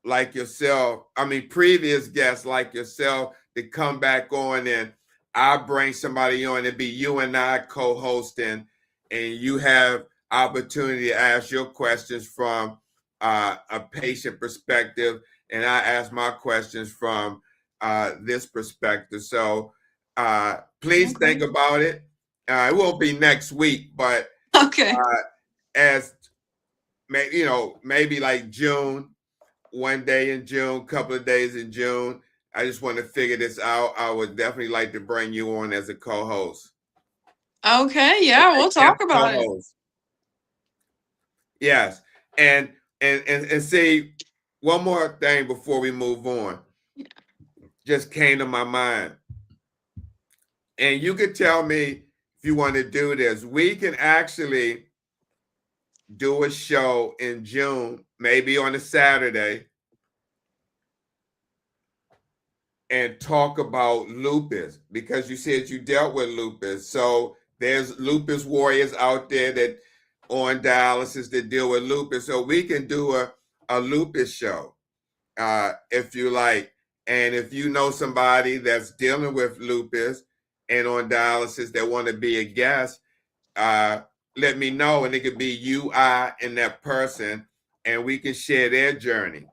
like yourself, previous guests like yourself, to come back on, and I'll bring somebody on. It'll be you and I co-hosting, and you have opportunity to ask your questions from a patient perspective, and I ask my questions from this perspective. So please Okay. think about it. It won't be next week, but Okay. as maybe like June, one day in June, couple of days in June. I just want to figure this out. I would definitely like to bring you on as a co-host. Okay, yeah, we'll Guest talk about it. co-host. Yes. And see, one more thing before we move on. Just came to my mind. And you could tell me if you want to do this. We can actually do a show in June, maybe on a Saturday, and talk about lupus, because you said you dealt with lupus. So there's lupus warriors out there that on dialysis that deal with lupus. So we can do a lupus show if you like. And if you know somebody that's dealing with lupus and on dialysis that want to be a guest, let me know, and it could be you, I, and that person, and we can share their journey.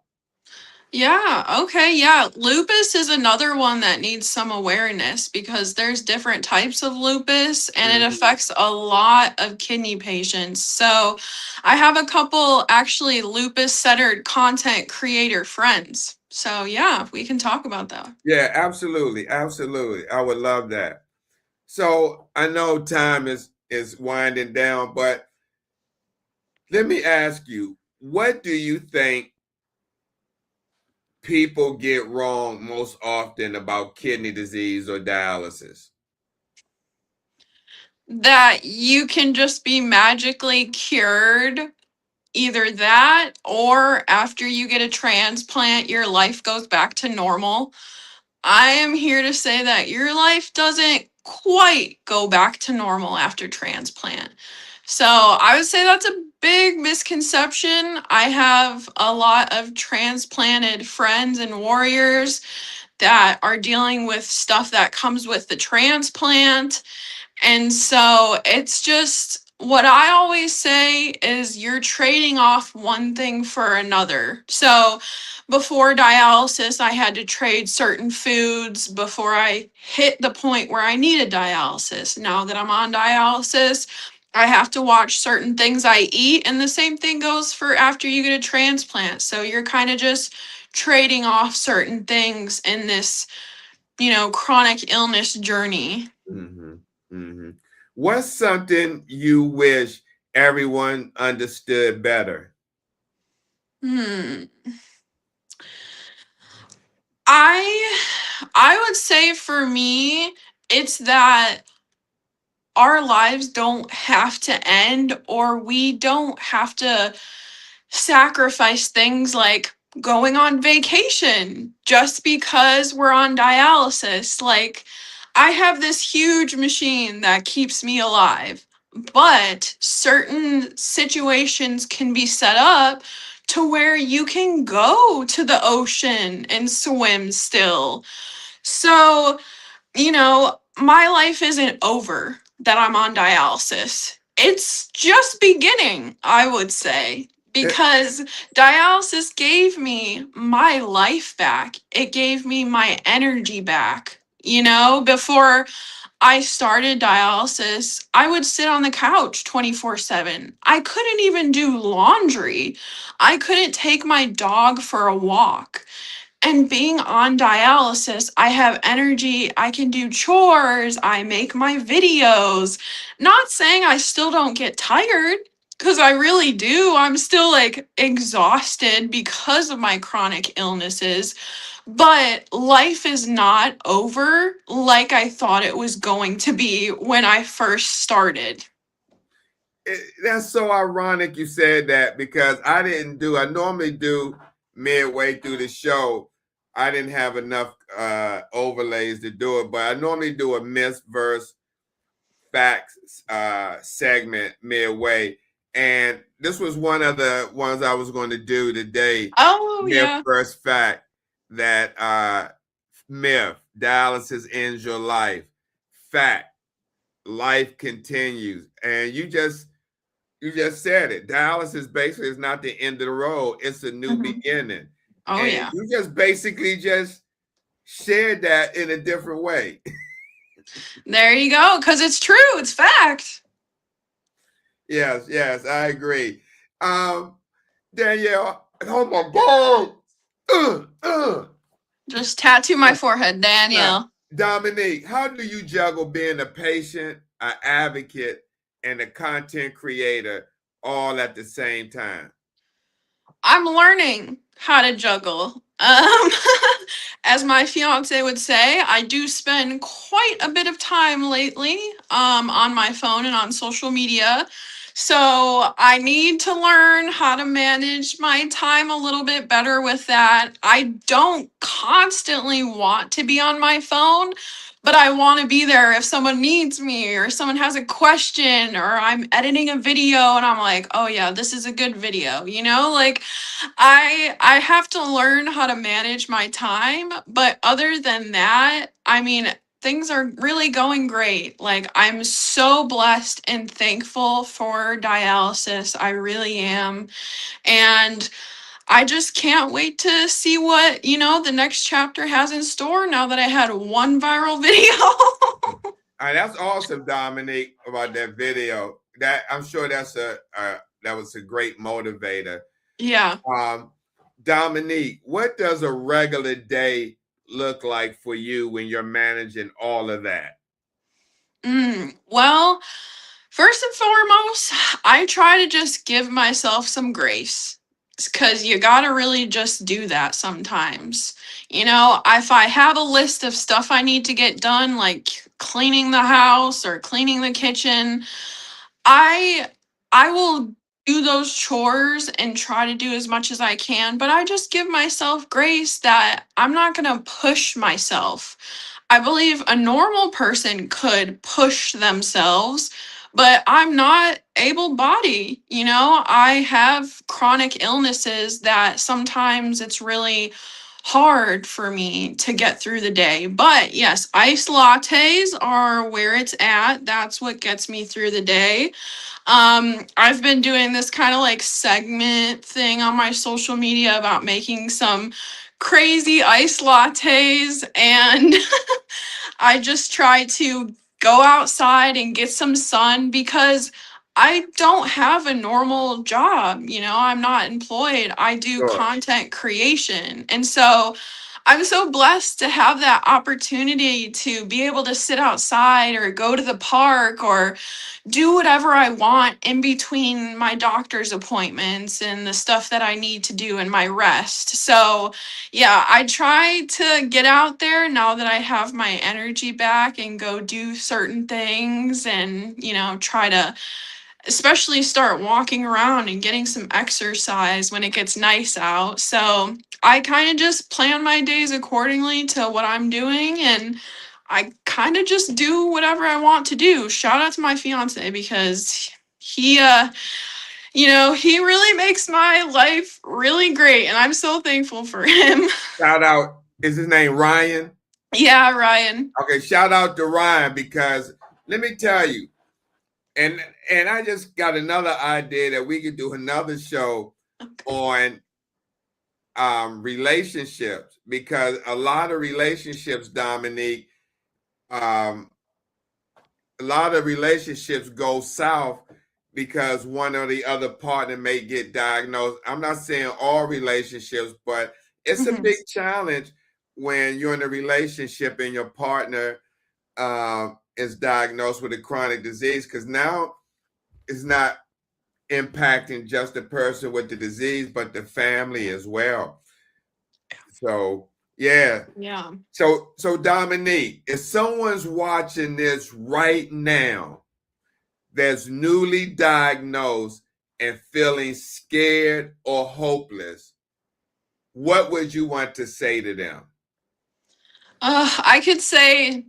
Yeah, okay, yeah. Lupus is another one that needs some awareness because there's different types of lupus and it affects a lot of kidney patients. So I have a couple actually lupus-centered content creator friends. So yeah, we can talk about that. Yeah, absolutely, absolutely. I would love that. So I know time is winding down, but let me ask you, what do you think people get wrong most often about kidney disease or dialysis? That you can just be magically cured. Either that or after you get a transplant, your life goes back to normal. I am here to say that your life doesn't quite go back to normal after transplant. So I would say that's a big misconception. I have a lot of transplanted friends and warriors that are dealing with stuff that comes with the transplant. And so it's just what I always say is you're trading off one thing for another. So before dialysis, I had to trade certain foods before I hit the point where I needed dialysis. Now that I'm on dialysis, I have to watch certain things I eat. And the same thing goes for after you get a transplant. So you're kind of just trading off certain things in this, chronic illness journey. Mm-hmm. Mm-hmm. What's something you wish everyone understood better? Hmm. I would say for me, it's that our lives don't have to end or we don't have to sacrifice things like going on vacation just because we're on dialysis. Like, I have this huge machine that keeps me alive, but certain situations can be set up to where you can go to the ocean and swim still. So, my life isn't over that I'm on dialysis. It's just beginning, I would say, because dialysis gave me my life back. It gave me my energy back. Before I started dialysis, I would sit on the couch 24/7. I couldn't even do laundry. I couldn't take my dog for a walk. And being on dialysis, I have energy. I can do chores. I make my videos. Not saying I still don't get tired, because I really do. I'm still like exhausted because of my chronic illnesses. But life is not over like I thought it was going to be when I first started. That's so ironic you said that, because I normally do midway through the show. I didn't have enough overlays to do it, but I normally do a myth versus facts segment midway. And this was one of the ones I was going to do today. Oh, Myth yeah. versus fact, that Myth, dialysis ends your life. Fact, life continues. And you just said it. Dialysis basically is not the end of the road. It's a new beginning. Oh, And yeah. you just basically just shared that in a different way. There you go. Because it's true. It's fact. Yes, I agree. Danielle, oh my God. Just tattoo my forehead, Now, Danielle. Dominique, how do you juggle being a patient, an advocate, and a content creator all at the same time? I'm learning how to juggle. As my fiance would say, I do spend quite a bit of time lately on my phone and on social media. So I need to learn how to manage my time a little bit better with that. I don't constantly want to be on my phone, but I want to be there if someone needs me or someone has a question or I'm editing a video and I'm like, oh yeah, this is a good video, like I have to learn how to manage my time, but other than that, I mean, things are really going great. Like I'm so blessed and thankful for dialysis. I really am. And I just can't wait to see what, the next chapter has in store now that I had one viral video. That's awesome, Dominique, about that video. That I'm sure that was a great motivator. Yeah. Dominique, what does a regular day look like for you when you're managing all of that? Well, first and foremost, I try to just give myself some grace because you gotta really just do that sometimes. If I have a list of stuff I need to get done, like cleaning the house or cleaning the kitchen, I I will do those chores and try to do as much as I can, but I just give myself grace that I'm not going to push myself. I believe a normal person could push themselves, but I'm not able body, I have chronic illnesses that sometimes it's really hard for me to get through the day. But yes, iced lattes are where it's at. That's what gets me through the day. I've been doing this kind of like segment thing on my social media about making some crazy iced lattes, and I just try to go outside and get some sun because I don't have a normal job. I'm not employed. I do Sure. content creation. And so I'm so blessed to have that opportunity to be able to sit outside or go to the park or do whatever I want in between my doctor's appointments and the stuff that I need to do in my rest. So, yeah, I try to get out there now that I have my energy back and go do certain things and, try to especially start walking around and getting some exercise when it gets nice out. So, I kind of just plan my days accordingly to what I'm doing, and I kind of just do whatever I want to do. Shout out to my fiance because he really makes my life really great and I'm so thankful for him. Shout out, is his name Ryan? Yeah, Ryan. Okay, shout out to Ryan, because let me tell you, and I just got another idea that we could do another show on relationships, because a lot of relationships, Dominique, a lot of relationships go south because one or the other partner may get diagnosed. I'm not saying all relationships, but it's a big challenge when you're in a relationship and your partner is diagnosed with a chronic disease, because now it's not impacting just the person with the disease, but the family as well. So, yeah. Yeah. So Dominique, if someone's watching this right now that's newly diagnosed and feeling scared or hopeless, what would you want to say to them? I could say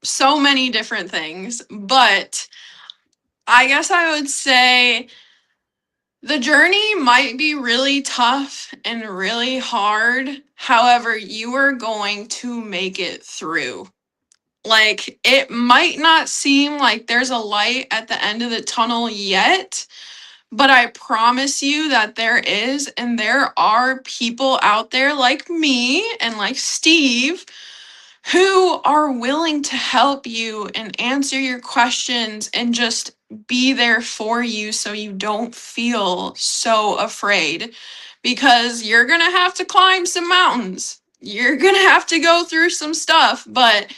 so many different things, but I guess I would say The journey might be really tough and really hard. However, you are going to make it through. Like, it might not seem like there's a light at the end of the tunnel yet, but I promise you that there is, and there are people out there like me and like Steve who are willing to help you and answer your questions and just be there for you so you don't feel so afraid, because you're going to have to climb some mountains. You're going to have to go through some stuff, but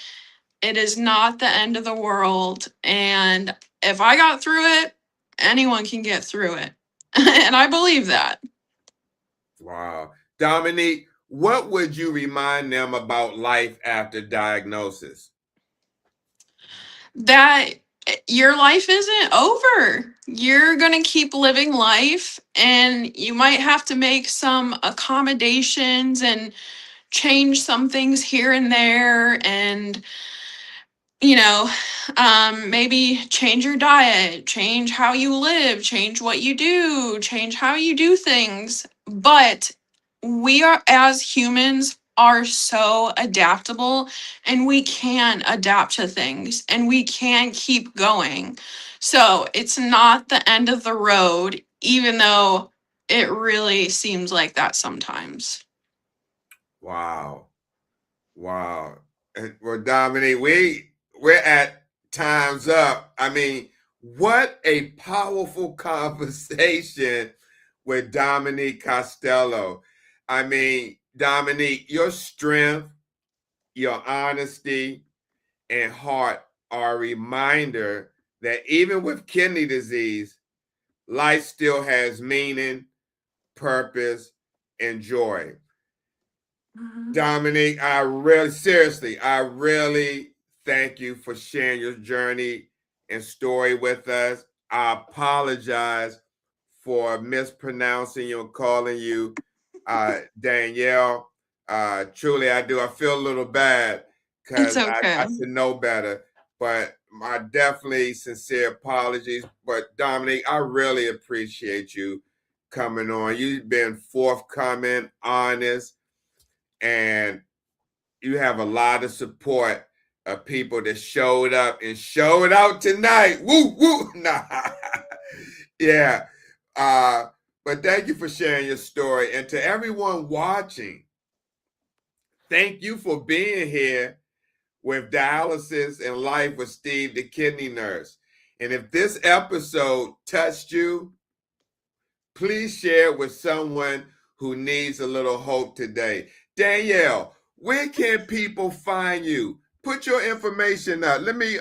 it is not the end of the world. And if I got through it, anyone can get through it. And I believe that. Wow. Dominique, what would you remind them about life after diagnosis? That your life isn't over. You're going to keep living life, and you might have to make some accommodations and change some things here and there, and maybe change your diet, change how you live, change what you do, change how you do things. But we are, as humans, are so adaptable, and we can adapt to things, and we can keep going. So it's not the end of the road, even though it really seems like that sometimes. Wow. Wow. Well, Dominique, we're at time's up. I mean, what a powerful conversation with Dominique Costello. I mean, Dominique, your strength, your honesty, and heart are a reminder that even with kidney disease, life still has meaning, purpose, and joy. Dominique, I really thank you for sharing your journey and story with us. I apologize for mispronouncing you and calling you Danielle. Truly, I do. I feel a little bad It's because I okay. should know better. But my definitely sincere apologies. But Dominique, I really appreciate you coming on. You've been forthcoming, honest, and you have a lot of support of people that showed up and showed out tonight. Woo, woo. Nah. Yeah. But thank you for sharing your story. And to everyone watching, thank you for being here with Dialysis and Life with Steve, the kidney nurse. And if this episode touched you, please share it with someone who needs a little hope today. Danielle, where can people find you? Put your information up. Let me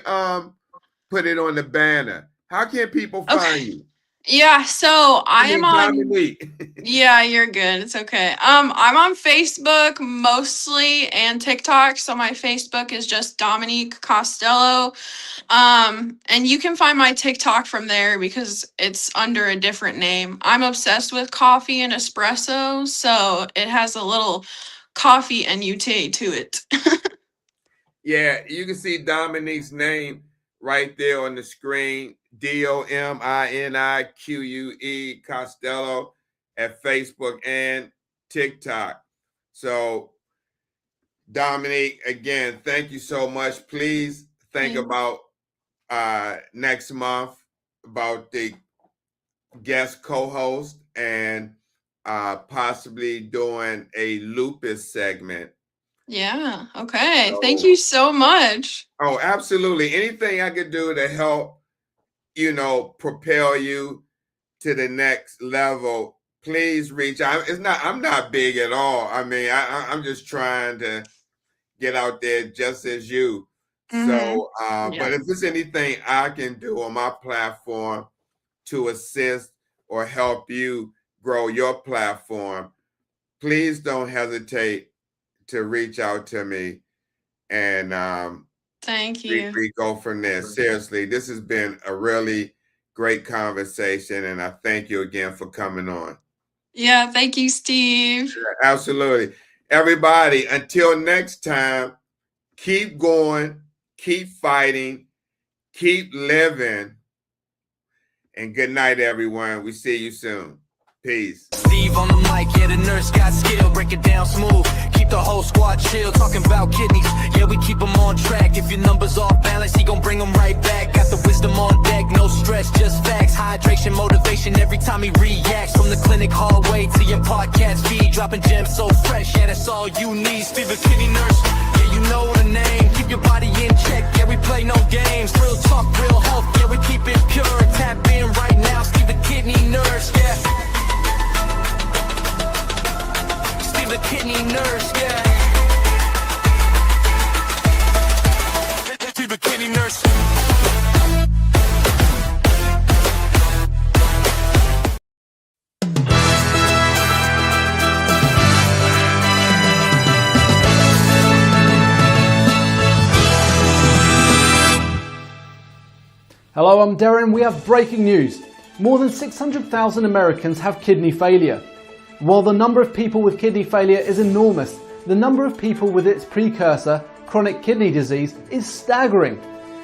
put it on the banner. How can people find Okay. you? Yeah, so I I am mean, on. Dominique. Yeah, you're good. It's okay. I'm on Facebook mostly and TikTok. So my Facebook is just Dominique Costello. And you can find my TikTok from there because it's under a different name. I'm obsessed with coffee and espresso, so it has a little coffee NUT to it. Yeah, you can see Dominique's name right there on the screen. Dominique Costello at Facebook and TikTok. So, Dominique, again, thank you so much. Please think Thank- about next month about the guest co-host and possibly doing a lupus segment. Yeah, okay. Thank So, you so much. oh, absolutely. Anything I could do to help, propel you to the next level, please reach out. I'm not big at all. I mean, I'm just trying to get out there just as you. Mm-hmm. So, Yeah. but if there's anything I can do on my platform to assist or help you grow your platform, please don't hesitate to reach out to me, and Thank we, you. we go from there. Seriously, this has been a really great conversation, and I thank you again for coming on. Yeah, thank you, Steve. Absolutely. Everybody, until next time, keep going, keep fighting, keep living, And good night, everyone. We see you soon. Peace. Steve on the mic, yeah, the nurse got skill. Break it down smooth, keep the whole squad chill. Talking about kidneys, yeah, we keep them on track. If your numbers off balance, he gon' bring them right back. Got the wisdom on deck, no stress, just facts. Hydration, motivation every time he reacts. From the clinic hallway to your podcast feed, dropping gems so fresh, yeah, that's all you need. Stevethekidneynurse, yeah, you know the name. Keep your body in check, yeah, we play no games. Real talk, real health, yeah, we keep it pure. Tap in right now, Stevethekidneynurse, yeah. The kidney nurse, yeah. The kidney nurse. Hello, I'm Darren. We have breaking news. More than 600,000 Americans have kidney failure. While the number of people with kidney failure is enormous, the number of people with its precursor, chronic kidney disease, is staggering.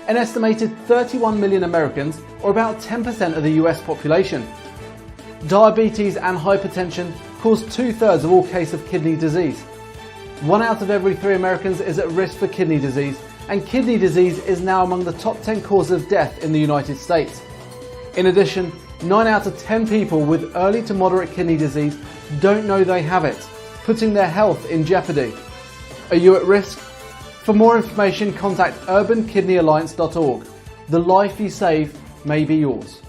An estimated 31 million Americans, or about 10% of the US population. Diabetes and hypertension cause 2/3 of all cases of kidney disease. 1 out of every 3 Americans is at risk for kidney disease, and kidney disease is now among the top 10 causes of death in the United States. In addition, 9 out of 10 people with early to moderate kidney disease don't know they have it, putting their health in jeopardy. Are you at risk? For more information, contact urbankidneyalliance.org. The life you save may be yours.